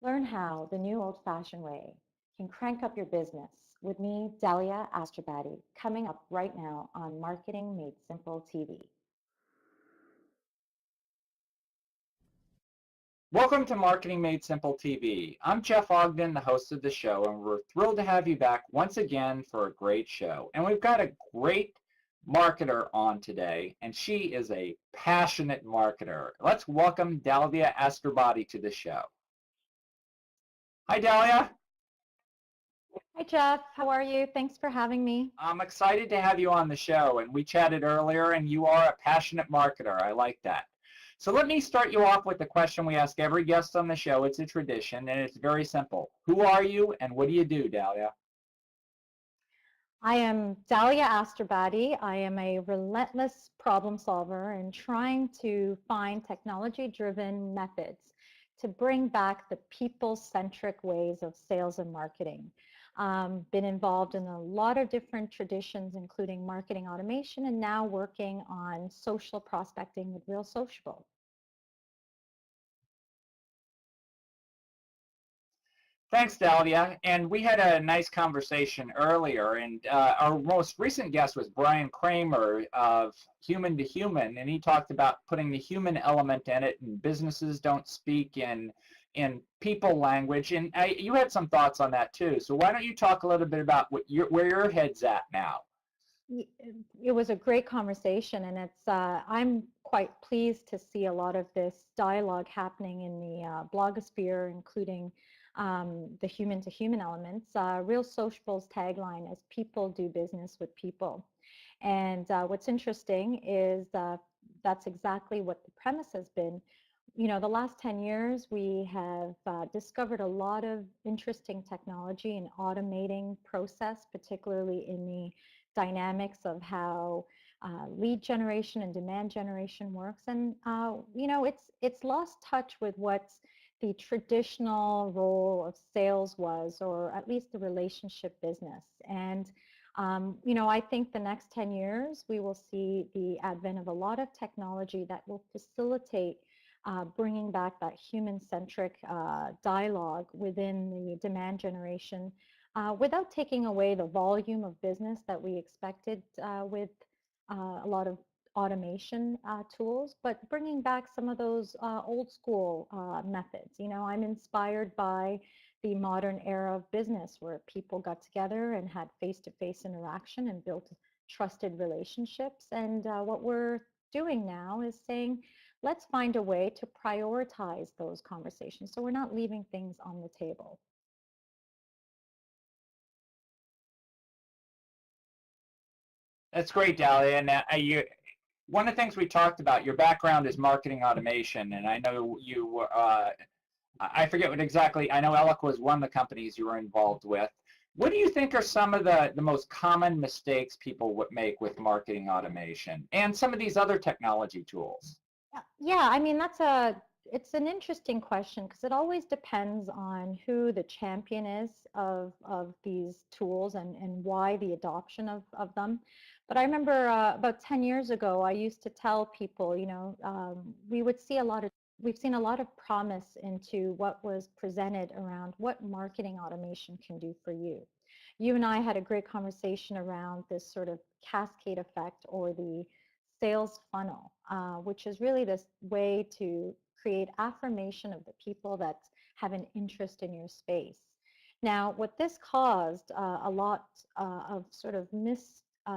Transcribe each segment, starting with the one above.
Learn how the new old-fashioned way can crank up your business with me, Dalia Asterbadi, coming up right now on Marketing Made Simple TV. Welcome to Marketing Made Simple TV. I'm Jeff Ogden, the host of the show, and we're thrilled to have you back once again for a great show. And we've got a great marketer on today, and she is a passionate marketer. Let's welcome Dalia Asterbadi to the show. Hi, Dalia. Hi, Jeff. How are you? Thanks for having me. I'm excited to have you on the show, and we chatted earlier, and you are a passionate marketer. I like that. So let me start you off with the question we ask every guest on the show. It's a tradition, and it's very simple. Who are you, and what do you do, Dalia? I am Dalia Asterbadi. I am a relentless problem solver and trying to find technology-driven methods to bring back the people-centric ways of sales and marketing. Been involved in a lot of different traditions, including marketing automation, and now working on social prospecting with Real Sociable. Thanks, Dalia. And we had a nice conversation earlier, and our most recent guest was Brian Kramer of Human to Human, and he talked about putting the human element in it, and businesses don't speak in people language. And you had some thoughts on that too. So why don't you talk a little bit about where your head's at now? It was a great conversation, and I'm quite pleased to see a lot of this dialogue happening in the blogosphere, including the human-to-human elements. Real Sociable's tagline is "People do business with people," and what's interesting is that's exactly what the premise has been. You know, the last 10 years, we have discovered a lot of interesting technology in automating process, particularly in the dynamics of how lead generation and demand generation works. And, you know, it's lost touch with what the traditional role of sales was, or at least the relationship business. And, you know, I think the next 10 years, we will see the advent of a lot of technology that will facilitate bringing back that human-centric dialogue within the demand generation without taking away the volume of business that we expected with a lot of automation tools, but bringing back some of those old school methods. You know, I'm inspired by the modern era of business where people got together and had face-to-face interaction and built trusted relationships. And what we're doing now is saying, let's find a way to prioritize those conversations so we're not leaving things on the table. That's great, Dalia. And one of the things we talked about, your background is marketing automation, and I know you, I forget what exactly, I know Eloq was one of the companies you were involved with. What do you think are some of the most common mistakes people would make with marketing automation and some of these other technology tools? Yeah, I mean, it's an interesting question because it always depends on who the champion is of these tools and why the adoption of them. But I remember about 10 years ago, I used to tell people, you know, we've seen a lot of promise into what was presented around what marketing automation can do for you. You and I had a great conversation around this sort of cascade effect, or the sales funnel, which is really this way to create affirmation of the people that have an interest in your space. Now, what this caused a lot of sort of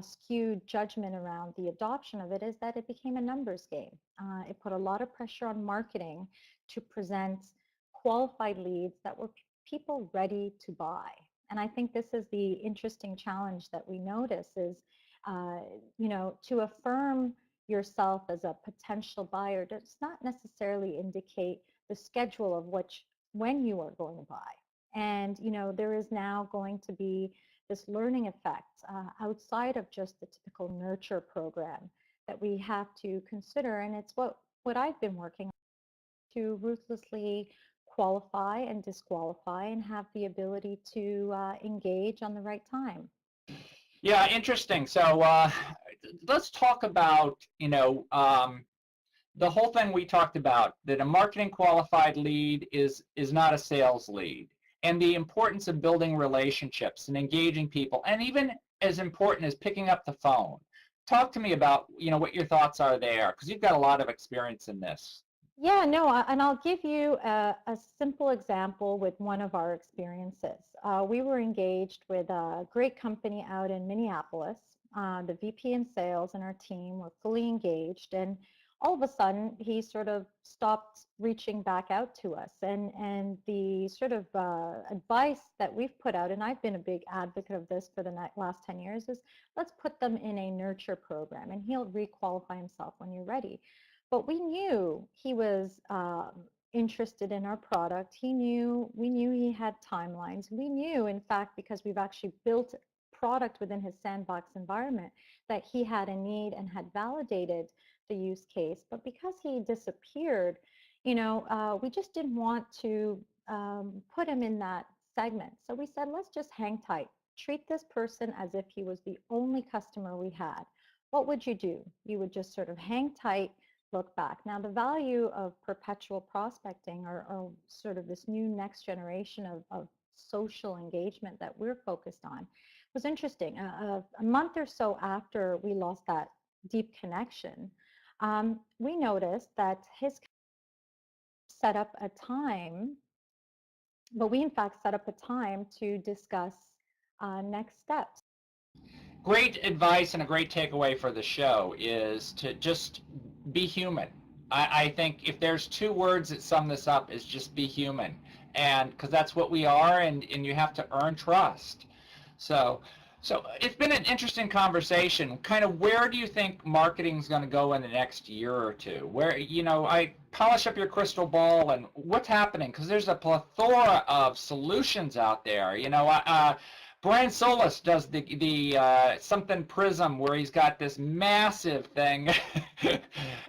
skewed judgment around the adoption of it is that it became a numbers game. It put a lot of pressure on marketing to present qualified leads that were people ready to buy. And I think this is the interesting challenge that we notice is, you know, to affirm yourself as a potential buyer does not necessarily indicate the schedule of when you are going to buy. And, you know, there is now going to be this learning effect outside of just the typical nurture program that we have to consider. And it's what I've been working on, to ruthlessly qualify and disqualify and have the ability to engage on the right time. Yeah, interesting. So let's talk about, you know, the whole thing we talked about, that a marketing qualified lead is not a sales lead, and the importance of building relationships and engaging people, and even as important as picking up the phone. Talk to me about, what your thoughts are there, because you've got a lot of experience in this. Yeah, no, and I'll give you a simple example with one of our experiences. We were engaged with a great company out in Minneapolis. The VP in sales and our team were fully engaged, and all of a sudden he sort of stopped reaching back out to us. And the sort of advice that we've put out, and I've been a big advocate of this for the last 10 years, is let's put them in a nurture program, and he'll requalify himself when you're ready. But we knew he was interested in our product. We knew he had timelines. We knew, in fact, because we've actually built product within his sandbox environment, that he had a need and had validated the use case. But because he disappeared, we just didn't want to put him in that segment. So we said, let's just hang tight. Treat this person as if he was the only customer we had. What would you do? You would just sort of hang tight, look back. Now, the value of perpetual prospecting, or sort of this new next generation of social engagement that we're focused on, was interesting. A month or so after we lost that deep connection, we noticed that his set up a time, but we in fact set up a time to discuss next steps. Great advice and a great takeaway for the show is to just be human. I think if there's two words that sum this up, is just be human, and because that's what we are, and you have to earn trust. So it's been an interesting conversation. Kind of, where do you think marketing's going to go in the next year or two? Where, I polish up your crystal ball, and what's happening, because there's a plethora of solutions out there. Brian Solis does the something Prism, where he's got this massive thing,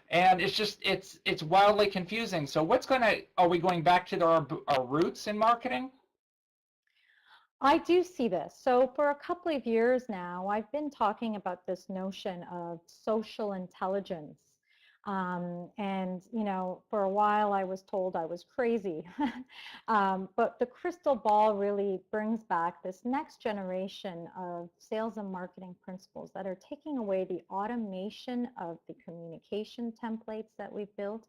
and it's wildly confusing. So are we going back to our roots in marketing? I do see this. So for a couple of years now, I've been talking about this notion of social intelligence. And, for a while I was told I was crazy. But the crystal ball really brings back this next generation of sales and marketing principles that are taking away the automation of the communication templates that we've built,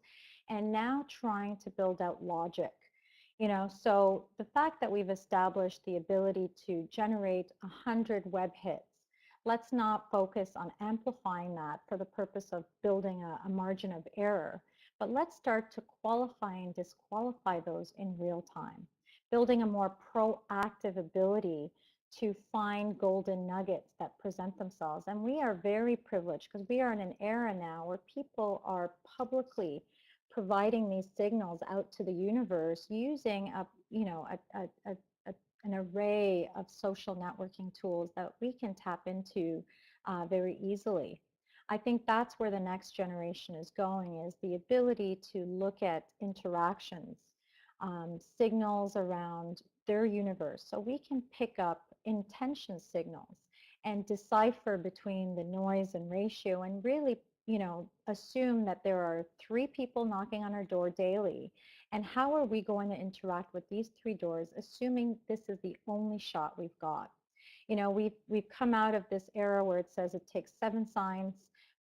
and now trying to build out logic. So the fact that we've established the ability to generate 100 web hits, let's not focus on amplifying that for the purpose of building a margin of error, but let's start to qualify and disqualify those in real time, building a more proactive ability to find golden nuggets that present themselves. And we are very privileged because we are in an era now where people are publicly providing these signals out to the universe using an array of social networking tools that we can tap into very easily. I think that's where the next generation is going, is the ability to look at interactions, signals around their universe, so we can pick up intention signals and decipher between the noise and ratio, and really assume that there are 3 people knocking on our door daily, and how are we going to interact with these 3 doors, assuming this is the only shot we've got. We've come out of this era where it says it takes 7 signs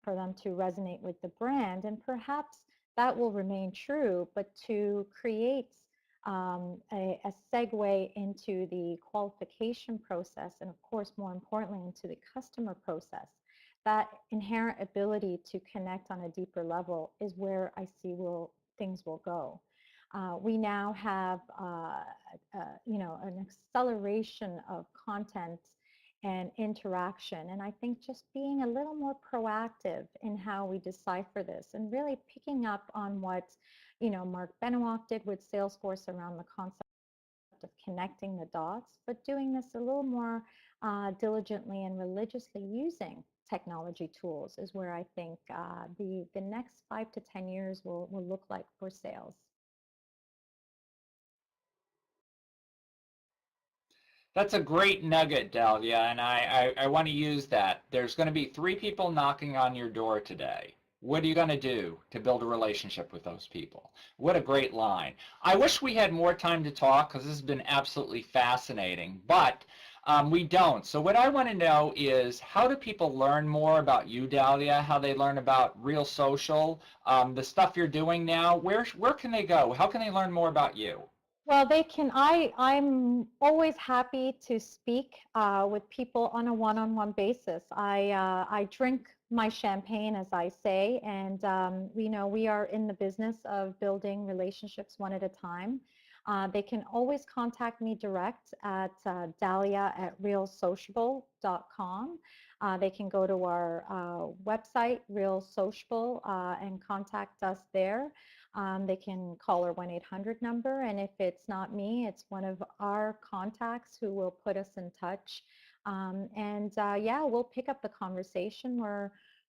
for them to resonate with the brand, and perhaps that will remain true, but to create a segue into the qualification process, and of course, more importantly, into the customer process, that inherent ability to connect on a deeper level is where I see things will go. We now have an acceleration of content and interaction, and I think just being a little more proactive in how we decipher this, and really picking up on what Mark Benoit did with Salesforce around the concept of connecting the dots, but doing this a little more diligently and religiously using technology tools, is where I think the next 5 to 10 years will look like for sales. That's a great nugget, Dalia, and I want to use that. There's going to be 3 people knocking on your door today. what are you going to do to build a relationship with those people? What a great line. I wish we had more time to talk because this has been absolutely fascinating, but we don't. So what I want to know is, how do people learn more about you, Dalia? How they learn about Real Social, the stuff you're doing now? Where can they go? How can they learn more about you? Well, they can. I'm always happy to speak with people on a one-on-one basis. I drink my champagne, as I say, and we are in the business of building relationships one at a time. They can always contact me direct at dalia@realsociable.com. They can go to our website, Real Sociable, and contact us there. They can call our 1-800 number, and if it's not me, it's one of our contacts who will put us in touch. Yeah, we'll pick up the conversation.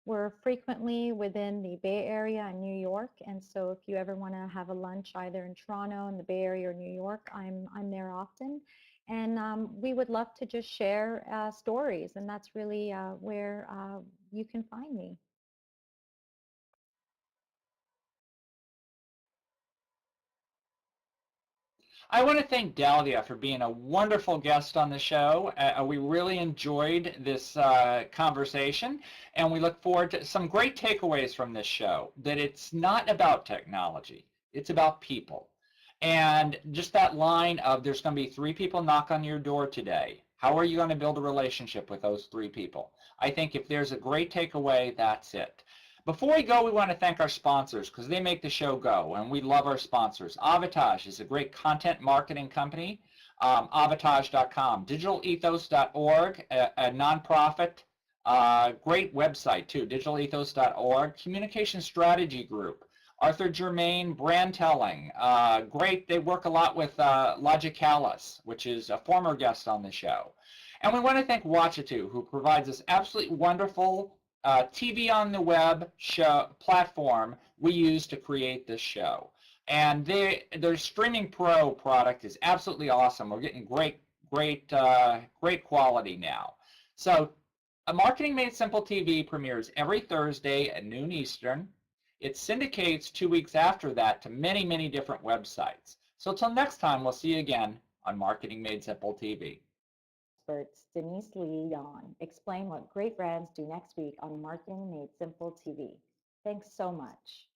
We're frequently within the Bay Area and New York, and so if you ever want to have a lunch either in Toronto, in the Bay Area, or New York, I'm there often. And we would love to just share stories, and that's really where you can find me. I want to thank Dalia for being a wonderful guest on the show. We really enjoyed this conversation, and we look forward to some great takeaways from this show, that it's not about technology, it's about people. And just that line of, there's going to be 3 people knock on your door today. How are you going to build a relationship with those 3 people? I think if there's a great takeaway, that's it. Before we go, we want to thank our sponsors because they make the show go, and we love our sponsors. Avatage is a great content marketing company, avatage.com. Digitalethos.org, a nonprofit, great website too, digitalethos.org. Communication Strategy Group, Arthur Germain, Brand Telling, great. They work a lot with Logicalis, which is a former guest on the show. And we want to thank Watchatu, who provides us absolutely wonderful TV on the web show platform we use to create this show. And their Streaming Pro product is absolutely awesome. We're getting great quality now. So Marketing Made Simple TV premieres every Thursday at noon Eastern. It syndicates 2 weeks after that to many, many different websites. So until next time, we'll see you again on Marketing Made Simple TV. Experts Denise Lee Yon explain what great brands do next week on Marketing Made Simple TV. Thanks so much.